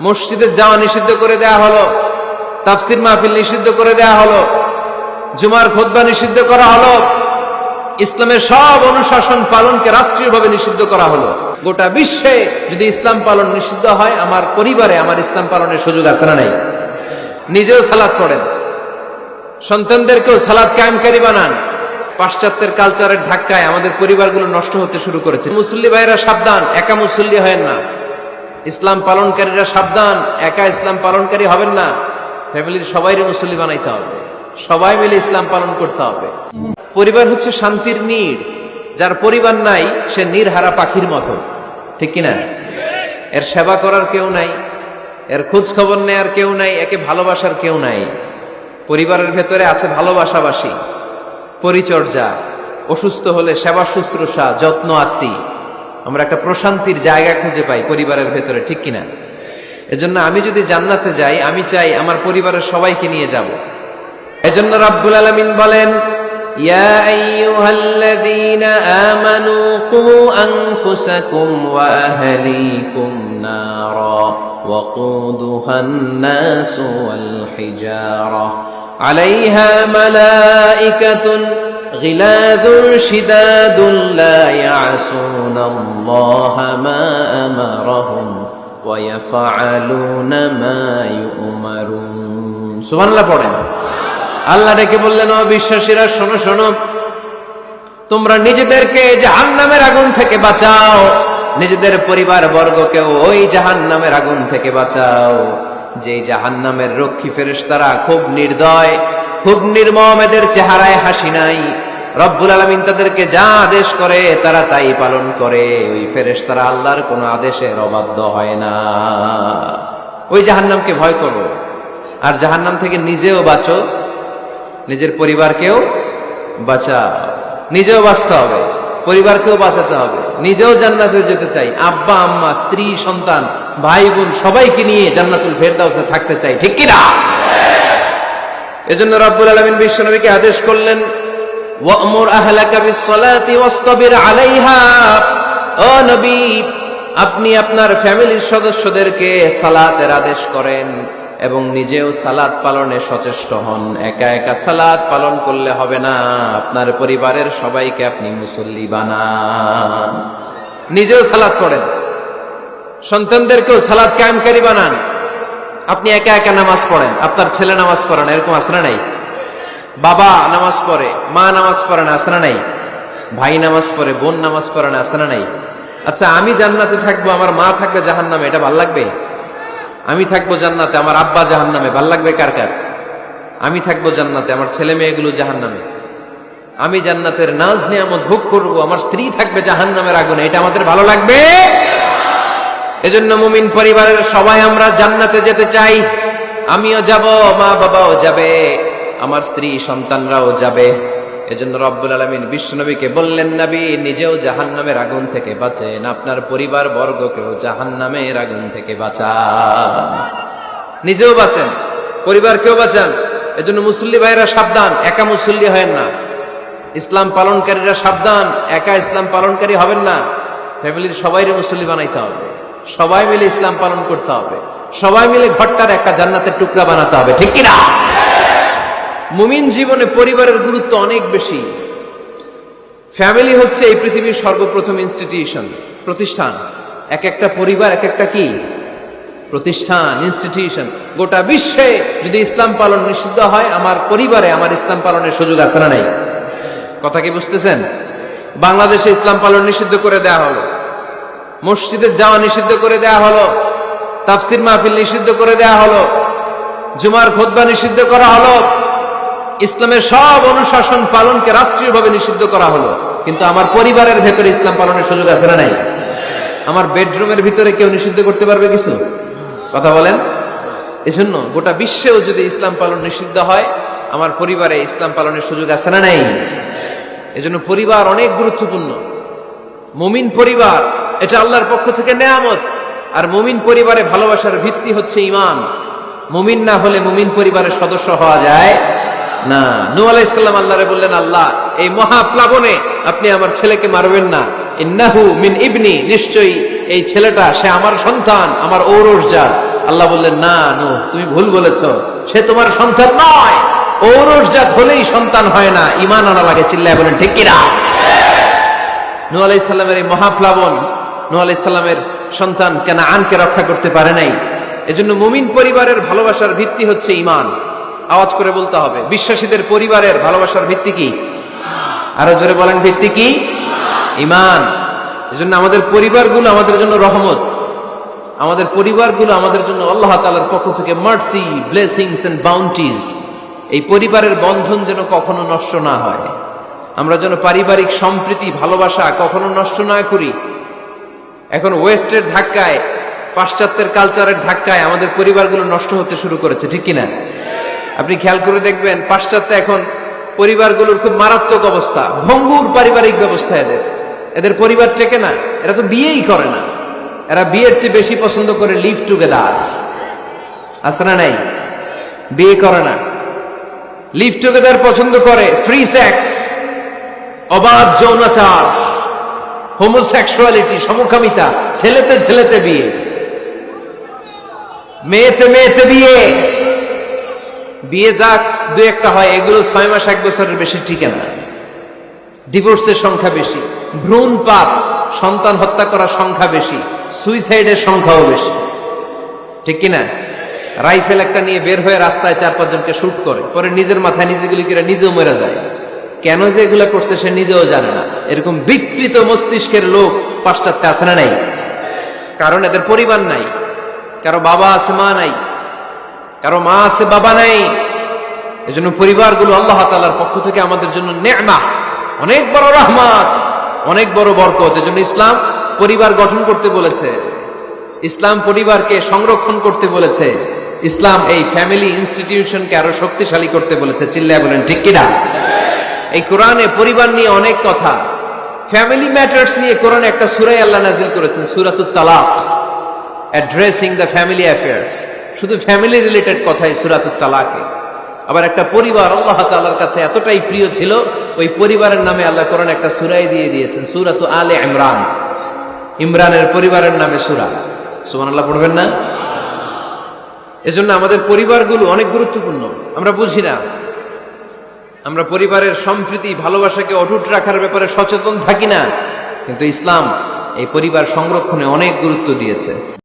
মসজিদে যাওয়া নিষিদ্ধ করে দেয়া হলো, তাফসির মাহফিল নিষিদ্ধ করে দেয়া হলো, জুমার খুতবা নিষিদ্ধ করা হলো, ইসলামের সব অনুশাসন পালনকে রাষ্ট্রীয়ভাবে নিষিদ্ধ করা হলো। গোটা বিশ্বে যদি ইসলাম পালন নিষিদ্ধ হয়, আমার পরিবারে আমার ইসলাম পালনের সুযোগ আছে না নাই? নিজেও সালাত পড়েন, সন্তানদেরকেও সালাত কায়েমকারী বানান। পাশ্চাত্যের কালচারের ধাক্কায় আমাদের পরিবারগুলো নষ্ট হতে শুরু করেছে। মুসল্লি ভাইরা সাবধান, একা মুসল্লি হয় না। ইসলাম পালনকারীরা সাবধান, একা ইসলাম পালনকারী হবেন না। ফ্যামিলির সবাইরে মুসল্লি বানাইতে হবে, সবাই মিলে ইসলাম পালন করতে হবে। পরিবার হচ্ছে শান্তির নীড়। যার পরিবার নাই সে নীড়হারা পাখির মতো, ঠিক কিনা? এর সেবা করার কেউ নাই, এর খোঁজ খবর নেয়ার কেউ নাই, একে ভালোবাসার কেউ নাই। পরিবারের ভেতরে আছে ভালোবাসাবাসী, পরিচর্যা, অসুস্থ হলে সেবা শুশ্রূষা, যত্ন আত্মি। আমরা একটা প্রশান্তির জায়গা খুঁজে পাই পরিবারের ভেতরে, ঠিক কিনা? এজন্য আমি যদি জান্নাতে যাই, আমি চাই আমার পরিবারের সবাইকে নিয়ে যাব। এজন্য রাব্বুল আলামিন বলেন, ইয়া আইয়ুহাল্লাযীনা আমানু কু আনফুসাকুম ওয়া আহলিকুম নারা ওয়াকুদুহান নাসু ওয়াল হিজারা আলাইহা মালাইকাতুন গিলাযুন শিদাদুন লা ইয়াসুনাল্লাহা মা আমারাহুম ওয়া ইয়াফআলুনা মা ইউমারুন। সুবহানাল্লাহ পড়েন। আল্লাহ ডেকে বললেন, ও বিশ্বাসীরা শোনো শোনো, তোমরা নিজেদেরকে জাহান্নামের আগুন থেকে বাঁচাও, নিজেদের পরিবার বর্গকেও ওই জাহান্নামের আগুন থেকে বাঁচাও। যে জাহান্নামের রক্ষী ফেরেশতারা খুব নির্দয়, খুব নির্মম, এদের চেহারায় হাসি নাই। রব্বুল আলামিন তাদেরকে যা আদেশ করে তারা তাই পালন করে। ওই ফেরেশতারা আল্লাহর কোনো আদেশের অবাধ্য হয় না। ওই জাহান্নামকে ভয় করো, আর জাহান্নাম থেকে নিজেও বাঁচো, নিজের পরিবারকেও বাঁচাও। নিজেও বাঁচতে হবে, পরিবারকেও বাঁচাতে হবে। নিজেও জান্নাতে যেতে চাই, আব্বা আম্মা স্ত্রী সন্তান ভাই বোন সবাইকে নিয়ে জান্নাতুল ফেরদাউসে থাকতে চাই, ঠিক কি না? এজন্য রব্বুল আলামিন বিশ্বনবীকে আদেশ করলেন, ওয়া'মুর আহলাকা বিস-সালাতি ওয়াসতাবির আলাইহা। ও নবী, আপনি আপনার ফ্যামিলির সদস্যদেরকে সালাতের আদেশ করেন এবং নিজেও সালাত পালনে সচেষ্ট হন। একা একা সালাত পালন করলে হবে না, আপনার পরিবারের সবাইকে আপনি মুসল্লি বানান। নিজেও সালাত পড়েন, সন্তানদেরকেও সালাত কায়েমকারী বানান। আপনি একা একা নামাজ পড়েন, আপনার ছেলে নামাজ পড়ে না, এরকম আছে না নাই? বাবা নামাজ পড়ে, মা নামাজ পড়ে না, আছে না নাই? ভাই নামাজ পড়ে, বোন নামাজ পড়ে না, আছে না নাই? আচ্ছা, আমি জান্নাতে থাকবো, আমার মা থাকবে জাহান্নামে, এটা ভাল লাগবে? আমি থাকবো জান্নাতে, আমার আব্বা জাহান্নামে, ভাল লাগবে কার কার? আমি থাকবো জান্নাতে, আমার ছেলে মেয়েগুলো জাহান্নামে। আমি জান্নাতের নাজ নিয়ামত ভোগ করবো, আমার স্ত্রী থাকবে জাহান্নামের আগুনে, এটা আমাদের ভালো লাগবে? এজন্য মুমিন পরিবারের সবাই আমরা জান্নাতে যেতে চাই। আমিও যাব, মা বাবাও যাবে, আমার স্ত্রী সন্তানরাও যাবে। এজন্য রব্বুল আলামিন বিশ্বনবীকে বললেন, নবী নিজেও জাহান্নামের আগুন থেকে বাঁচেন, আপনার পরিবার বর্গকেও জাহান্নামের আগুন থেকে বাঁচান। নিজেও বাঁচেন, পরিবারকেও বাঁচান। এজন্য মুসল্লি ভাইরা সাবধান, একা মুসল্লি হয় না। ইসলাম পালনকারীরা সাবধান, একা ইসলাম পালনকারী হবেন না। ফ্যামিলির সবাইরে মুসল্লি বানাইতে হবে, সবাই মিলে ইসলাম পালন করতে হবে, সবাই মিলে ঘরটার একটা জান্নাতের টুকরা বানাতে হবে, ঠিক কিনা? মুমিন জীবনে পরিবারের গুরুত্ব অনেক বেশি। ফ্যামিলি হচ্ছে এই পৃথিবীর সর্বপ্রথম ইনস্টিটিউশন, প্রতিষ্ঠান। এক একটা পরিবার এক একটা কি প্রতিষ্ঠান, ইনস্টিটিউশন। গোটা বিশ্বে যদি ইসলাম পালন নিষিদ্ধ হয়, আমার পরিবারে আমার ইসলাম পালনের সুযোগ আছে না নাই? কথা কি বুঝতেছেন? বাংলাদেশে ইসলাম পালন নিষিদ্ধ করে দেয়া হলো, মসজিদে যাওয়া নিষিদ্ধ করে দেয়া হলো, তাফসির মাহফিল নিষিদ্ধ করে দেয়া হলো, জুমার খুতবা নিষিদ্ধ করা হলো, ইসলামের সব অনুশাসন পালনকে রাষ্ট্রীয়ভাবে নিষিদ্ধ করা হলো। কিন্তু আমার পরিবারের ভেতরে ইসলাম পালনের সুযোগ আছে না নাই? আমার বেডরুমের ভিতরে কেউ নিষিদ্ধ করতে পারবে কিছু? কথা বলেন। এজন্য গোটা বিশ্বেও যদি ইসলাম পালন নিষিদ্ধ হয়, আমার পরিবারে ইসলাম পালনের সুযোগ আছে না নাই? এজন্য পরিবার অনেক গুরুত্বপূর্ণ। মুমিন পরিবার এটা আল্লাহর পক্ষ থেকে নেয়ামত। আর মুমিন পরিবারে ভালোবাসার ভিত্তি হচ্ছে ঈমান। মুমিন না হলে মুমিন পরিবারের সদস্য হওয়া যায় না। নূহ আলাইহিস সালাম আল্লাহরে বললেন, আল্লাহ এই মহাপ্লাবনে আপনি আমার ছেলেকে মারবেন না। ইন্নাহু মিন ইবনি, নিশ্চয়ই এই ছেলেটা সে আমার সন্তান, আমার ঔরসজাত। আল্লাহ বললেন, না নূহ, তুমি ভুল বলেছো, সে তোমার সন্তান নয়। ঔরসজাত হলেই সন্তান হয় না, ঈমান আনা লাগে। চিল্লায় বলেন ঠিক কিনা? নূহ আলাইহিস সালামের এই মহাপ্লাবন, নূহ আলাইহিস সালামের সন্তান কানাআনকে রক্ষা করতে পারে নাই। এজন্য মুমিন পরিবারের ভালোবাসার ভিত্তি হচ্ছে ঈমান। আওয়াজ করে বলতে হবে, বিশ্বাসীদের পরিবারের ভালোবাসার ভিত্তি কি? আরো জোরে বলেন, ভিত্তি কি? ঈমান। এজন্য আমাদের পরিবারগুলো আমাদের জন্য রহমত, আমাদের পরিবারগুলো আমাদের জন্য আল্লাহ তাআলার পক্ষ থেকে মার্সি, ব্লেসিংস এন্ড বাউন্টিজ। এই পরিবারের বন্ধন যেন কখনো নষ্ট না হয়, আমরা যেন পারিবারিক সম্প্রীতি, ভালোবাসা কখনো নষ্ট না করি। এখন ওয়েস্টের ধাক্কায়, পাশ্চাত্যের কালচারের ধাক্কায় আমাদের পরিবারগুলো নষ্ট হতে শুরু করেছে, ঠিক কিনা? আপনি খেয়াল করে দেখবেন, পাশ্চাত্যে এখন পরিবারগুলোর খুব মারাত্মক অবস্থা, ভঙ্গুর পারিবারিক ব্যবস্থা। এদের পরিবার টেকে না, এরা তো বিয়েই করে না। এরা বিয়ের চেয়ে বেশি পছন্দ করে লিভ টুগেদার। আছে না নাই? বিয়ে করে না, লিভ টুগেদার পছন্দ করে। ফ্রি সেক্স, অবাধ যৌনাচার, হোমোসেক্সুয়ালিটি, সমকামিতা, ছেলেতে ছেলেতে বিয়ে, মেয়েতে মেয়েতে বিয়ে। বিয়ে যাক দু একটা হয়, এগুলো 6 মাস 1 বছরের বেশি টিকে না। ডিভোর্সের সংখ্যা বেশি, ভ্রূণপাত, সন্তান হত্যা করার সংখ্যা বেশি, সুইসাইডের সংখ্যাও বেশি, ঠিক কিনা? রাইফেল একটা নিয়ে বের হয়ে রাস্তায় 4-5 জনকে শুট করে, পরে নিজের মাথায় নিজে গুলি করে নিজেও মরে যায়। কেন যে এগুলা করছে সে নিজেও জানে না। এরকম বিকৃত মস্তিষ্কের লোক পাশ্চাত্যে আছে না নাই? কারণ এদের পরিবার নাই, কারো বাবা আছে মা নাই, কারো মা আছে বাবা নাই। এজন্য পরিবারগুলো আল্লাহ তাআলার পক্ষ থেকে আমাদের জন্য নেয়ামত, অনেক বড় রহমত, অনেক বড় বরকত। এজন্য ইসলাম পরিবার গঠন করতে বলেছে, ইসলাম পরিবারকে সংরক্ষণ করতে বলেছে, ইসলাম এই ফ্যামিলি ইনস্টিটিউশনকে আরো শক্তিশালী করতে বলেছে। চিল্লায় বলেন ঠিক কিনা? এই কোরআনে পরিবার নিয়ে অনেক কথা, ফ্যামিলি ম্যাটার্স নিয়ে কোরআনে একটা সূরা আল্লাহ নাযিল করেছেন, সূরাতুত তালাক, অ্যাড্রেসিং দ্য ফ্যামিলি অ্যাফেয়ার্স। শুধু ফ্যামিলি রিলেটেড কথাই সূরাতুত তালাকে। আবার একটা পরিবার আল্লাহ তাআলার কাছে এতটাই প্রিয় ছিল, ওই পরিবারের নামে আল্লাহ কোরআনে একটা সূরাই দিয়ে দিয়েছেন, সূরাতু আলে ইমরান। ইমরানের পরিবারের নামে সূরা। সুবহানাল্লাহ পড়বেন না? এজন্য আমাদের পরিবারগুলো অনেক গুরুত্বপূর্ণ, আমরা বুঝি না। আমরা পরিবারের সম্প্রীতি, ভালোবাসাকে অটুট রাখার ব্যাপারে সচেতন থাকি না, কিন্তু ইসলাম এই পরিবার সংরক্ষণে অনেক গুরুত্ব দিয়েছে।